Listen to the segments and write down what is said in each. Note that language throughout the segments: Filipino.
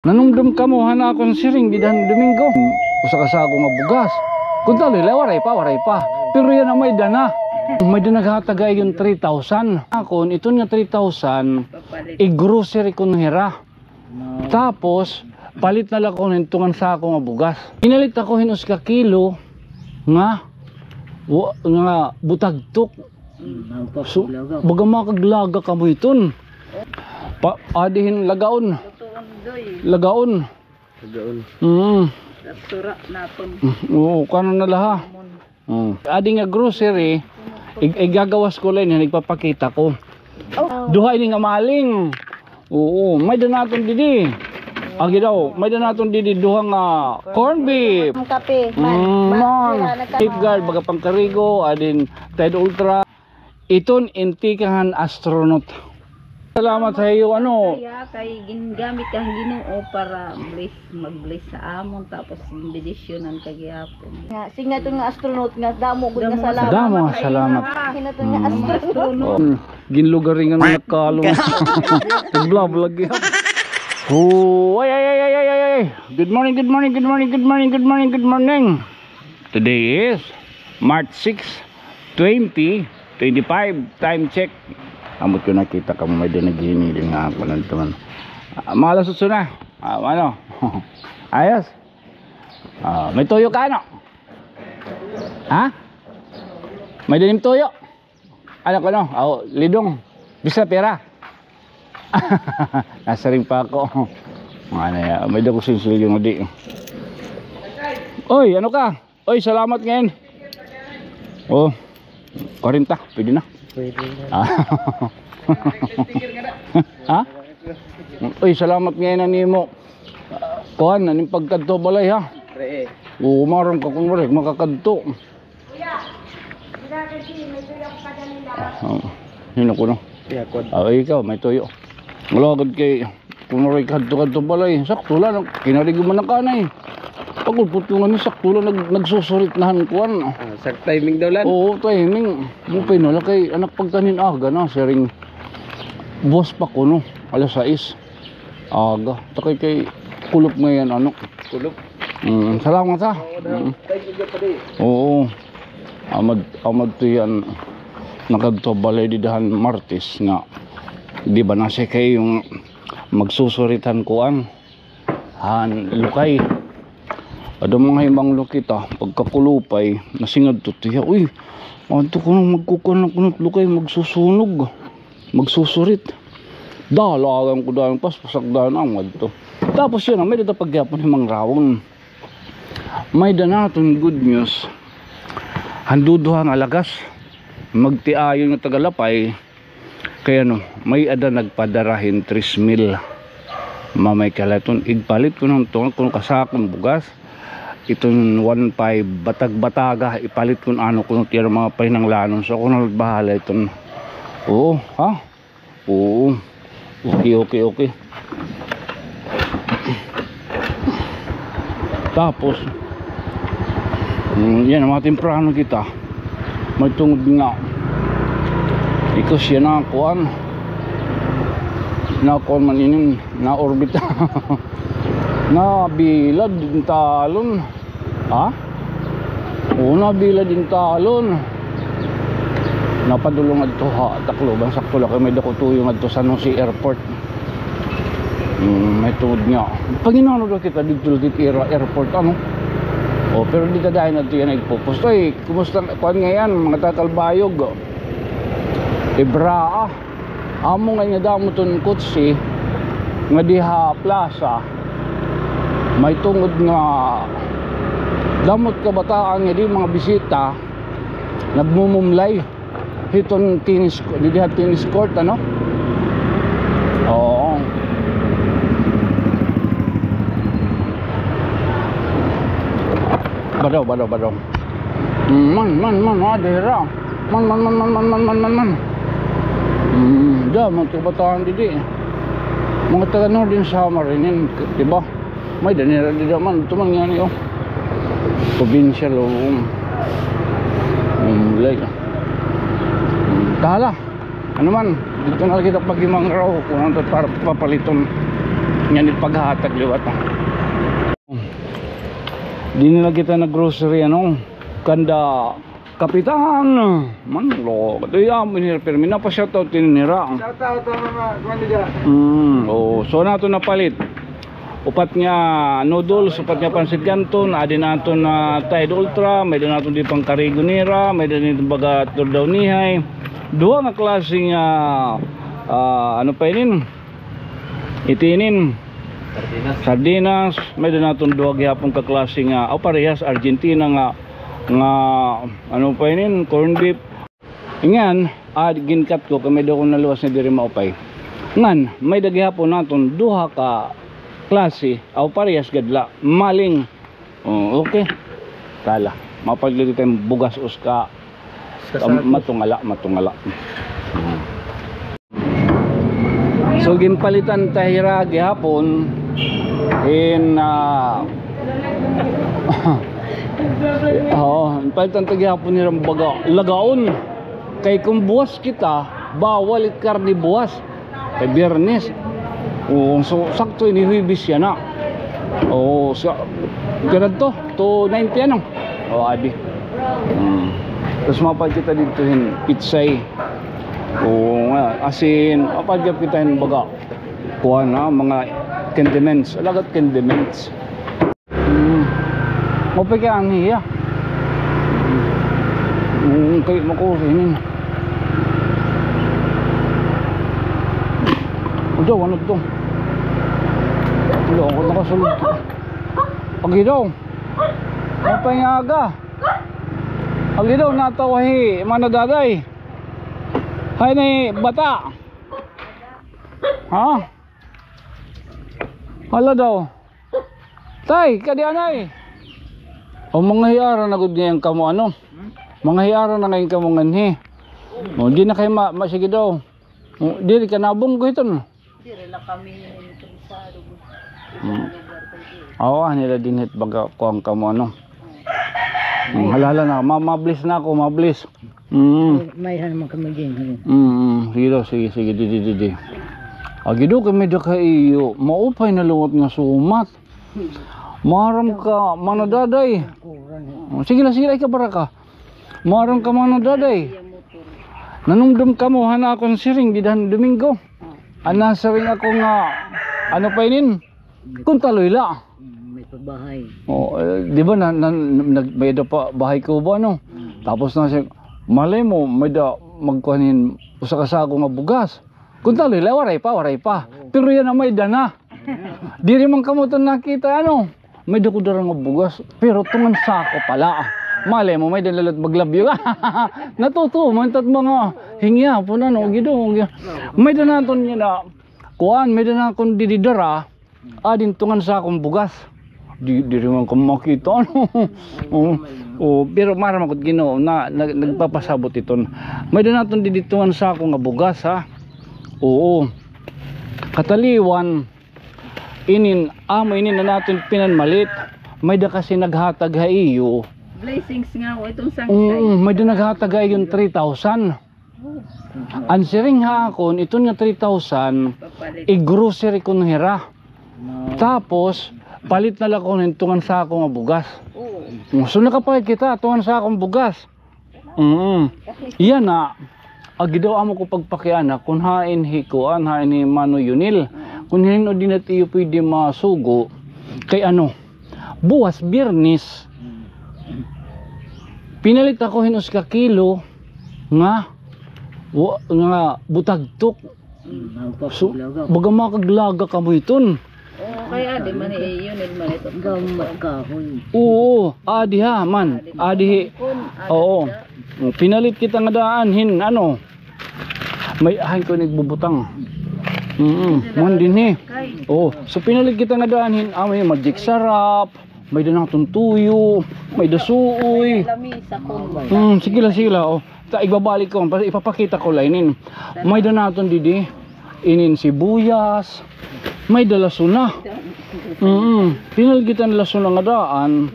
Nanumdum ka mo hana akong siring bidan Domingo. Usa ka sa ako nga bugas. Kung tali, waray pa. Pero yan ang may dana. May dinaghatagay yung 3,000. Akon, ito nga 3,000, i-grocery ko hira. Tapos, palit na lang ko nintungan sa ako nga bugas. Pinalit ako hinus ka kilo nga butagtok. So, baga makaglaga ka mo iton. Adihin lagaon. Tura napon. Oo, kanon na laha. Adi nga grocery, igagawas ko lang yan, nagpapakita ko. Duha ini nga maling. Oo, may danaton didi. Agi daw, may danaton didi duha nga corn beef. Ang kape. Safeguard, baga pangkarigo, adin Tide Ultra. Iton intikahan astronaut. Salamat sa iyo Kaya kay gingamit ka Ginoo para mag-bless sa amon tapos bendisyonan kagihapon. Nga singa to nga astronaut nga damo gud nga salamat. Damo nga salamat. Hinato nga astronaut. Ginlugaringan nga nakalong. Vlog gyud. Oh, ay. Good morning. Today is March 6, 2025. Time check. Amot ko nakita ka mo may dinagini din nga ako ng tuman. Malasot na. Ano? Ayos. May toyo ka ano? Ha? May dinim toyo? Ano ko no? Lidong. Bisa pera. Nasa rin pa ako. Ano ya? May dako sinsil yung adi. Oy, ano ka? Oy, salamat ngayon. Oh, 40. Pwede na. Ha? Uy, salamat ngayon nimo. Kuan, aning pagkadto balay ha. Oo, maram ka kung wala makakadto. Hino ko no. Ikaw, may tuyo. Malagad kay kung wala kadto balay. Sakto lang, kinarigo man ang kanay. Pagulputungan ni sakto lang nagsusurit nahan kuan. Sak timing daw lan. Oo, timing. Mupay na lang kay anak pagtanin aga na sering boss pa ko no. Alas 6. Aga. Takay kay kulop ngayon ano. Kulop. Salamat ha. Oo. Amad to yan. Nakadto balay didahan Martes nga. Di ba nasi kay yung magsusuritan kuan. Lukay. Ada mga himang lukita pagkakulupay nasingad to tiya. Uy, anto ko nang magkukunan kunot lukay magsusunog. Magsusurit. Dalagang ko dahil pasagdan ang to. Tapos yun, may data pagyapon himang rawon. May danaton good news. Handuduhang alagas. Magtiayon ng tagalapay. Kaya no, may ada nagpadarahin 3,000. Mamay kalaton igpalit ko ng tunga kung kasakong bugas. Itong 1.5 batag-bataga ipalit kung ano kung tira mga pahinanglanon so kung nagbahala itong ha? Oo. Okay. Tapos yan mga temprano kita may tungod nga ikaw siya na kuan na kuan man inin na orbita na bilad din talon. Ha? Oo, na bilad din talon. Napadulong adto ha, Tacloban sakto lang kay may dako tuyong adto sa San Jose Airport. May tuod nga. Paginano daw kita dito airport ano? Oh, pero di ta dahil adto yan nagpupos. Oy, kumusta kuan ngayon mga tatalbayog? Ibraa. Amo nga nga damo ton kutsi nga diha plaza. May tungod nga damot kabataan nga di mga bisita nagmumumlay hiton tennis court ano. Oo. Badaw man adera man damot kabataan di mga taga Northern Sammarin diba may danira di naman ito man nga niyo provincial o like tala ano man dito na kita pag-imang raw kung ano para papaliton Nga ni paghatag liwat. Di nila kita na grocery ano. Kanda kapitan manlo. Kaya minapirmina pa shoutout tinira. Shoutout mga kandiga. Oh, so nato napalit. Upat nga noodles, upat nga pansit canton, adi nato na Tide Ultra, may doon nato di pang Carigonera, may doon dito baga Tordawnihay. Duha nga klaseng ano pa inin? Itinin. Sardinas, may doon nato duha gihapon ka klaseng parehas Argentina nga ano pa inin? Corn beef. Ingan, ginkat ko kami daw ko naluwas na diri maupay. Ngan, may dagihapon naton duha ka klase aw parehas gadla maling. Okay tala mapaglito tayong bugas uska matungala. So ginpalitan tahira gihapon in palitan ta gihapon ni baga lagaon kay kung buwas kita bawal it karni buwas kay Biyernes. So sakto ini Huwebes yan na. So ganun to 90 ano. Adi. Tapos mapad kita dito hin pitsay. Asin mapad kita hin baga. Kuha na mga condiments. Alagat condiments. Mapagya ang hiya. Kayo makuhin. Udah, ano to? Udah, ako nakasulod. Pagi daw. Mapanyaga. Pagi daw, natawahi. Manadaday. Hay na bata. Ha? Hala daw. Tay, kadianay. O mga hiyara na gud ngayon kamo ano? Mga hiyara na ngayon kamo nganhi. Di na kayo masige daw. Dili ka nabong ko ito no? Dili lang kami interesado. Oo, nila din hit baga kuang kamo ano. Halala na, mablis na ako, mablis. May naman kami din. Sige, di. Agido kami da kayo, maupay na luwat nga sumat. Maram ka, manadaday. Sige lang, ka para ka. Maram ka manadaday. Nanumdum ka mo, hana akong siring, di dahan Domingo. Ana siring ako nga, ano pa inin? Kung taloyla. May pabahay. Di ba, may da pa bahay ko ba, no? Tapos na siya, malay mo, may da magkuhanin, usa ako nga bugas. Kung taloyla, waray pa. Pero yan na may dana. Di rin man kamutan nakita, ano? May da ko darang nga bugas, pero tungan sako pala. Malay mo, may dalalat maglabyo. Natutuman tat mga hingya po na, no? Gido. May danaton niya na, kuhan, may danaton dididara, adin tungan sa akong bugas. Di rin man kong makita, ano? Pero maram ako Ginoo na nagpapasabot ito. May danaton diditungan sa akong nga bugas, ha? Oo. Kataliwan, inin na natin pinanmalit. May da kasi naghatag ha iyo. Blessings nga ako itong sangkay. May da naghatag ha yung 3,000. Ansiring ha akon, ito nga 3,000, i-grocery ko hira. Tapos, palit na lang ko tungan sa akong nga bugas. So nakapalit kita, tungan sa akong bugas. Yan na. Agidaw amo ko pagpakiana kung hain hikuan, hain ni Mano Yunil. Kung hindi din natin iyo pwede masugo, kay ano, buwas Biyernes, pinalit ako hinus ka kilo nga butagtok. So, baga makaglaga ka mo iton. Kaya di man Yunil man ito. Gamat ka ko. Oo, adi ha man. Adi. Oo. Pinalit kita nga daan hin ano. May ahay ko nagbubutang. Man din eh. So pinalit kita nga daan hin may magic sarap, may danang tuntuyo, may dasuoy. Sige lang. Igbabalik ko, ipapakita ko lainin. May danaton didi, inin sibuyas, may dalasuna. Pinalit kita ng lasuna nga daan,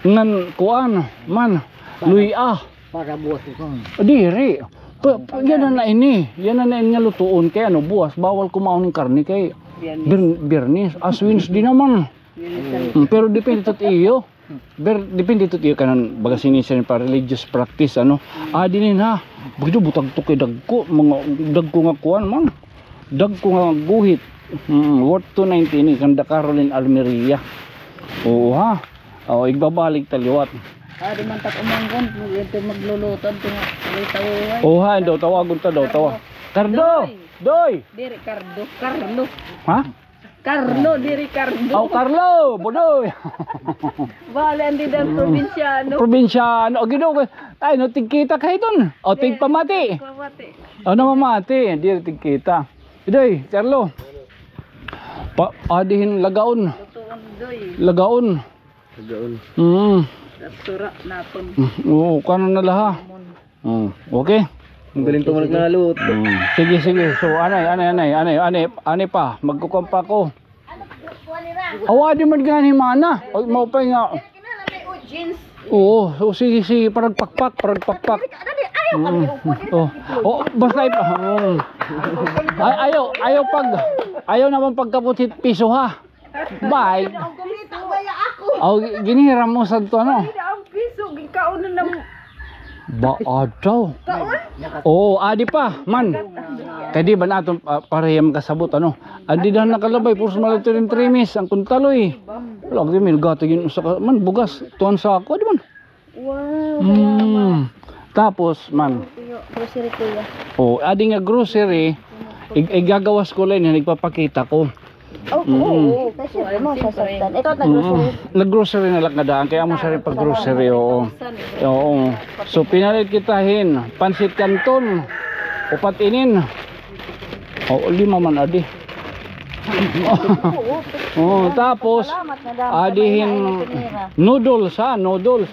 ngan kuan, man, luya. Para buwas ito. Diri. Yan na ini nga lutuon kay ano buwas bawal kumaon ng karne kay Biyernes. As Wednesday naman. Pero depende tot iyo. Depende tot iyo kanan baga sinisen para religious practice ano. Dinin ha. Bagyo butag to kay dagko mga dagko nga kuan man. Dagko nga guhit. Worth 290 ni kanda Caroline Almeria. Oo ha. Igbabalik taliwat. Di man tak umanggon ito maglulutod ito nga tawuhan. Ha, daw tawagon ta daw tawa. Cardo. Doy. Di Ricardo. Carlo. Ha? Carlo di Ricardo. Carlo, bodoy. Bale andi dan probinsyano. Probinsyano. Gido ko. Ay, no tigkita kay don. Tigpamati. Pamati. Namamati, di tigkita. Doy, Carlo. Adihin lagaon. Lutuon doy. Lagaon. Sura napon. Oo, kanon na laha. Okay. Ang galing to magnalut. Sige. So, anay pa. Magkukumpa ko. Awadi man gani mana. O, maupay nga. Oo, so sige. Parang pakpak. Basta ipa. Ayaw naman pagkaputit piso ha. Bye. Ginihiram mo sa to ano. Ang piso gikaon na Baadaw. Adi pa, man. Kadi ba naton pareham kasabot ano? Adi daw nakalabay puro malatirin trimis ang kuntaloy. Wala gyud mil gato yun sa man bugas tuan sa ako di man. Wow. Tapos man. Grocery kuya. Adi nga grocery igagawas ko lang nagpapakita ko. Kasi mo sasaktan. Ikaw nag-grocery. Nag-grocery na lang kadaan kaya mo sa rin pag-grocery. Oo. So pinalit kitahin pansit canton upat inin. 5 man adi. Tapos adihin noodles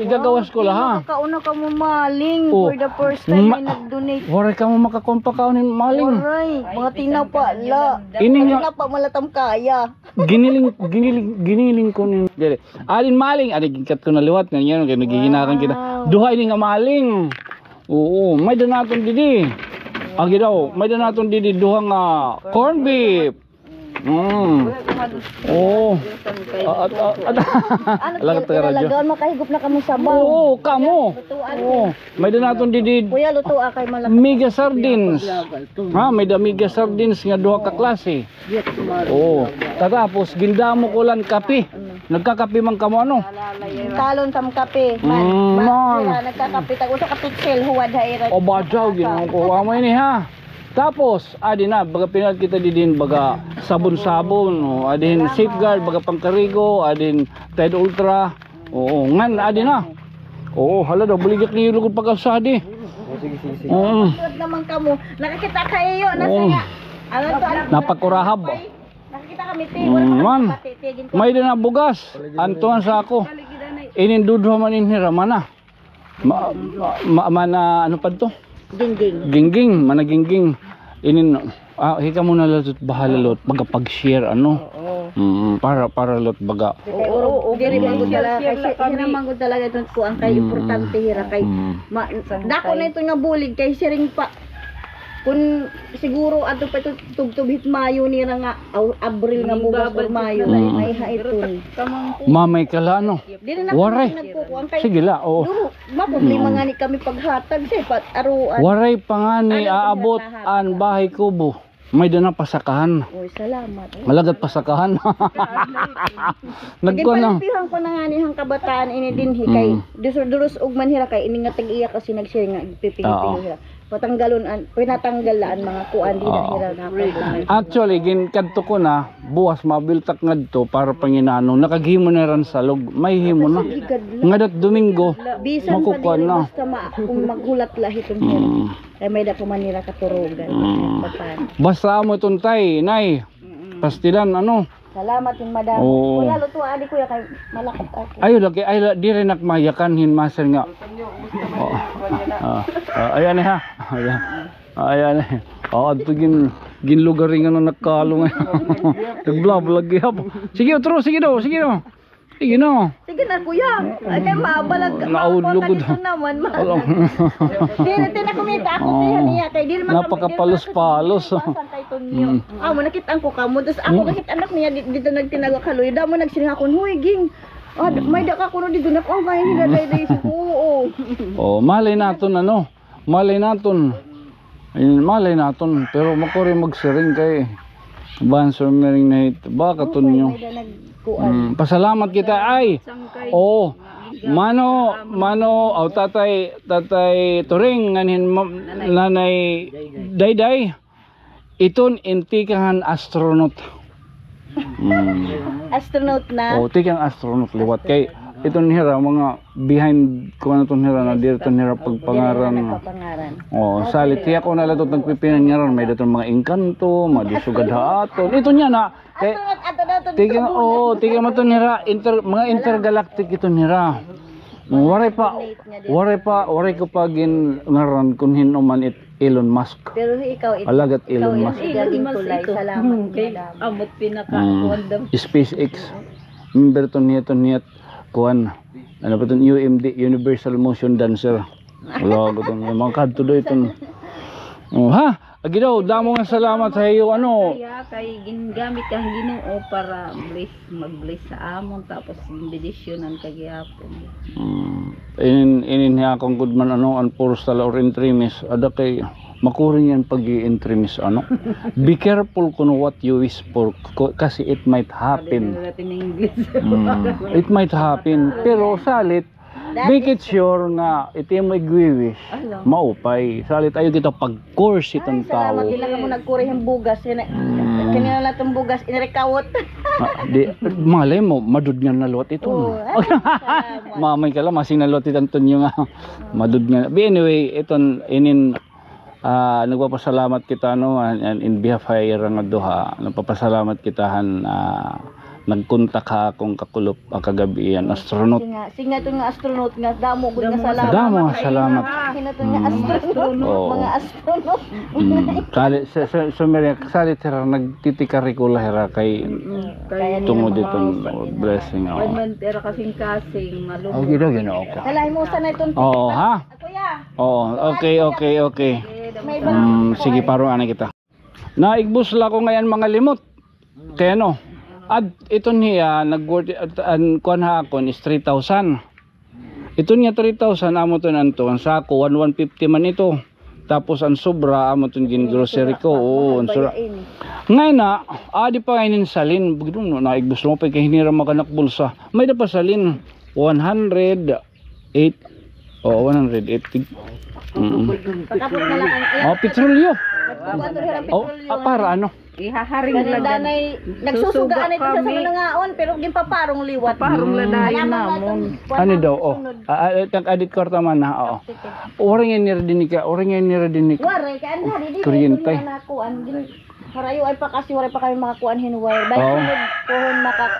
igagawas ko lah ha. Kauna ka mo maling for the first time may nag-donate. Waray ka mo makakompa kaunin maling. Waray, mga tinapa la. Ini nga Tinapa malatam kaya. giniling ko ni dire. Alin maling, gikat ko na liwat ganyan kay nagiginakan kita. Duha ini nga maling. Oo, may danaton didi. Agi daw, may danaton didi duha nga corn beef. Lagaon makahigop na kamo sabaw. Oo, kamo. May danaton didi. Kuya luto kay malaki. Mega sardines. May mega sardines nga duha ka klase. Tapos gindamo ko lang kape. Nagkakape man kamo ano? Talon tam kape. Nagkakape tag usa ka pixel huwad ha. Badyaw ginoo ko. Amay ni ha. Tapos, baga pinal kita din baga sabon-sabon, adin safeguard, baga pangkarigo, adin Tide Ultra. Ngan na. Hala daw buligak ni lugod pagkalsadi. Sige. Naman kamo, nakakita kayo na saya. Napakurahab. Nakakita kami man. May din na bugas. Antuan sa ako. Inindudho man inhira mana. Mana ano pa to? Gingging, mana gingging. Hika mo na lot bahala lot baga pag-share ano. Para lot baga. Diri man gud talaga ito ko ang kay importante hira kay dako na ito nga bulig kay siring pa kun siguro ato pa tugtubit Mayo ni nga Abril nga bugas or Mayo may haiton. Mamay kala ano. Waray. Sige la, Duro, maproblema nga ni kami paghatag sa pat aruan. Waray pa nga ni aabot an bahay kubo. May dana pasakahan. Salamat. Malagat pasakahan. Nagkuan na. Pihang ko na nga ni hang kabataan ini dinhi kay duros ug man hira kay ini nga tag-iya kasi nag-share nga pipili hira. Pinatanggalaan mga kuan di dahira na. Actually ginkadto ko na buwas mabiltak ngadto para panginanong nakagihimo na ran sa log. May himo na. Ngadat Domingo bisan pa din basta maghulat lahi tong kay may da manira katurugan. Basta mo tuntay, nay. Pastilan ano. Salamat yung madam. Kuya luto adi kuya kay malakat ako. Ayo lagi ay di rin nakmayakan hin master nga. Ayan ha. Ayan. Adto ginlugar nga nagkalong. Nagblab lagi hap. Sige utro, sige do. Sige na. Sige na kuya. Ay kay mabalag. Naulugod. Ito naman. Dili na kumita ako niya kay dili man Napakapalos-palos. Kay Tonyo. Mo nakita ko kamo dos ako kahit anak niya dito nagtinaga kaloy. Damo nagsinakon huy ging. May da ka kuno dito na ko kay nila dai oo. Oh, malay naton ano. Malay naton. Malay naton pero makuri magsiring kay Bansor mering na hit. Baka Tonyo. Pasalamat kita ay. Oo. Mano tatay Turing nganin nanay Dayday. Iton intikahan astronaut. Astronaut na. Oh, tikang astronaut liwat kay iton hira mga behind ko na ton hira na dito hira pagpangaran. Oh, salit tiya ko na latot nagpipinan niya ron may daton mga engkanto, madisugad haton. Ito niya na kay tikang tikang mo ton hira mga intergalactic ito nira. Waray ko pa gin ngaran kun hinuman it Elon Musk. Pero ikaw alagat Elon Musk. Gaging tulay. Salamat kay amot pinaka SpaceX. Member to niya kuan. Ano pa to UMD Universal Motion Dancer. Wala ko tong mga kadto do iton. Oh ha, agi daw damo nga salamat sa iyo ano. Kaya kay gingamit kang Ginoo para mag-bless sa amon tapos bendisyonan kay gyapon. Inin niya akong good man ano an postal or intremis ada kay makuring yan pag i-intremis ano. Be careful kung what you wish for kasi it might happen. It might happen pero salit make it sure nga iti mo igwiwish maupay salit ayo kita pag-course itong tao. Salamat din lang mo nagkuri yung bugas. Kanina lang itong bugas inrekawot. Di malay mo madud nga naluwat ito. Mamay ka lang masing naluwat itong tunyo nga madud nga. But anyway iton inin nagpapasalamat kita no and in behalf ay nga duha nagpapasalamat kitahan nagkontak ha akong kakulop kagabi yan astronaut. Singa to nga astronaut nga damo gud nga salamat. Damo salamat. Hinato nga astronaut mga astronaut. Salit sira nagtitikari-kula hira kay tungod itong blessing ako. Pero kasing malungkot. Gino ako. Kalahi mo sa na itong. Oo ha. Kuya. Oo, okay. Sige paro ana kita. Naigbus la ko ngayon mga limot. Kaya no. At ito niya nag-worth kuan ha akon is 3,000. Ito niya 3,000 amo to nanto ang sako 150 man ito. Tapos ang sobra amo to gin grocery ko. Oo, ang sobra. Ngay na di pa kainin salin. Bigdo no naigbus mo pa kay hinira makanak bulsa. May da pa salin 108. Oh, 180. Pagkapot na lang ang petrolyo. Para ano? Ihaharing danay nagsusugaan ito sa nangaon pero ginpaparong liwat. Parong ladayon namon. Ano daw? Tag-adit kwarta man na. Oo. Oring nira dinika. Waray ka ana di kuryente. nakuan din. Harayo ay pa kasi waray pa kami makakuan hinwire. Dahil sunod pohon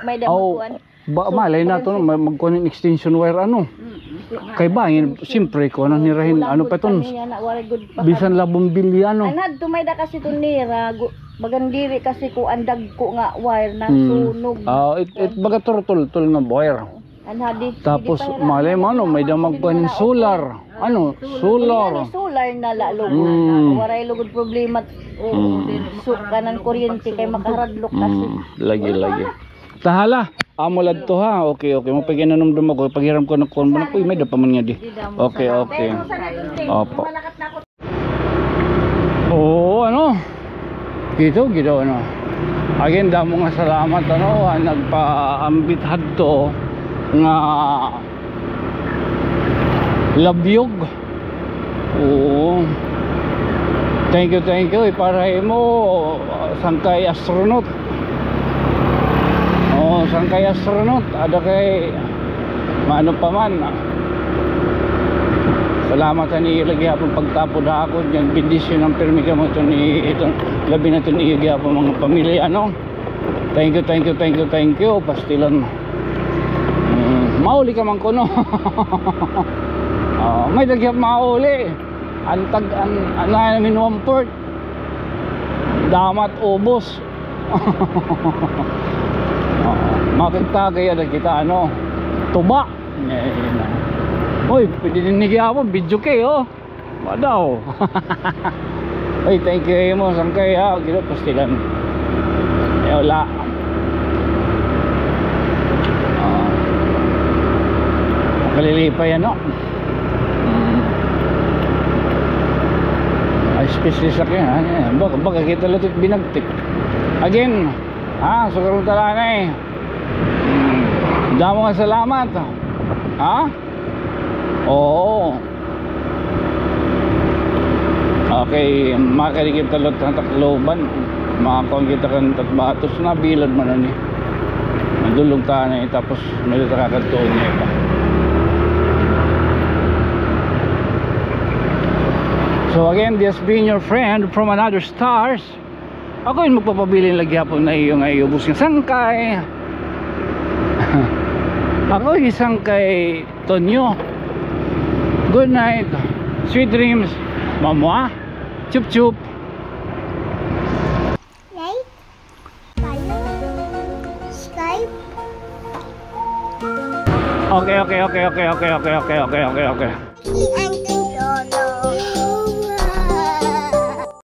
may damukuan. Malay na to magkuan extension wire ano. Kay bangin siyempre ko nang nirahin ano pa ton. Bisan labong bilyano. Anad tumayda kasi to nira magandiri kasi ko andag ko nga wire nang sunog. It baga turtol nga wire. Anadi. Tapos malay mo ano may damag pa ng solar. Ano? Solar. Solar na lalo. Waray lugod problema. Kanang kuryente kay makaradlok kasi. Lagi. Tahala. Amolad to ha. Okay. Mapagyan na nung dumag. Paghiram ko ng kon mo na po. May dapat man nga di. Okay. Opo. Oo, ano? Gitu ano. Again, damo nga salamat ano. Nagpa-ambit hadto nga labyog. Oo. Thank you. Iparay mo sangkay astronaut. Sangkay astronaut ada kay maano pa man salamat sa nilagay hapon pagtapod ako dyan bendisyon ng permi ka mo itong labi na ito nilagay hapon mga pamilya ano. Thank you pastilan mauli ka man ko no. May dagyap mauli antag namin 1/4 damat ubos. Makagtagay na kita ano, tuba. Uy, pwede din ako, video kayo. Madaw. Uy, thank you mo, sangkay ha. Gila, pastilan. Wala. Makalilipay ano. Ay, specialist ako yan. Baka kita lutit binagtik. Again, sukarong talana eh. Damo nga salamat. Ha? Oo. Okay, makarikip talot ng takloban. Makakawang kita kan tatbatos na bilad man na ni. Nadulog ta na eh. Tapos may nakakatuon niya iba. So again, this being your friend from another stars. Ako yung magpapabilin lagi hapon na iyo nga iubos ng sangkay. Ako isang kay Tonyo. Good night. Sweet dreams. Mamwa. Chup chup. Like, follow, subscribe. Okay. Ang